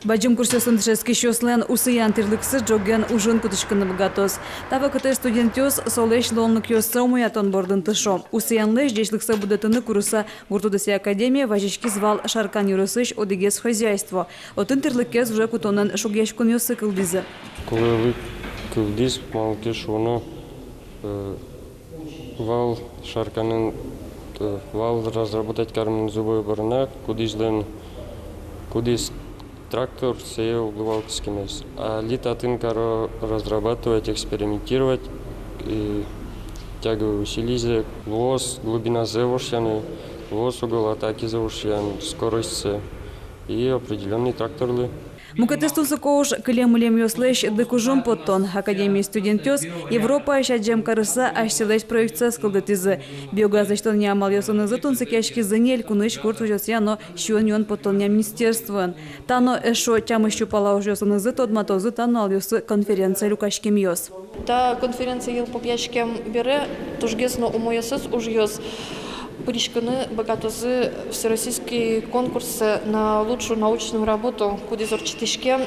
Баджим курсосын жески шослен усыян тирликсы джоген ужын кутышкыны богатос. Тава кытай студентёс солеш лонлык ёсцомы ятон бордын тышо. Усыянлы ждешлыкса будетыны куруса Гуртудыси академия важички звал Шаркан юрысыш одегес хозяйство. Отын тирликкез уже кутонын шугешкун ёсы кылдизы. Коли кылдиз малкеш оны вал Шарканын вал разработать кармын зубой барына кудис трактор сеял глубалкский мес. А литатын каро разрабатывать, экспериментировать, и тяговые усилия, лос, глубина завушьяны, лос угол атаки завушьян, скорость и определенный тракторлы. Мукатестусы коуш кылем-мылем ёслэш дыкужум поттон. Академия студентёс Европа шаджем карыса ашсилэш проекция скылдытызы. Биогазыштон не амал ёсынызы тунсы кешки зынель куныш курт ужосяно щуэн ён поттон не министерствуэн. Тано эшо тямы щупала уж ёсынызы тодматозы тано ал ёсы конференция люкашкем ёс. Та конференция ел по пьячкем бере, тужгесно умоясыз уж ёс. Пришканы богатозы всероссийские конкурсы на лучшую научную работу кудизор читишке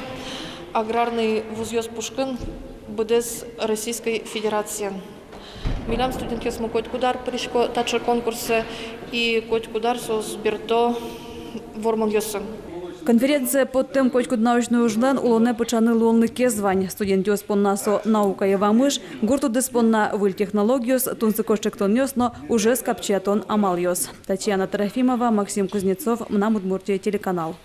аграрный вуз Пушкин будес Российской Федерации. Милям студентки смогут кудар пришко тача конкурсы и коть кудар сос берто вормон ёсы. Конференция под тем кочку научную ужлан улоне почаны лонны кезвань. Студентёс поннасо наука явамыш, гуртудес понна выль технологиос, тунцы кошчектон ёс, но уже скапчетон амал ёс. Татьяна Трофимова, Максим Кузнецов, Мна Удмуртия, телеканал.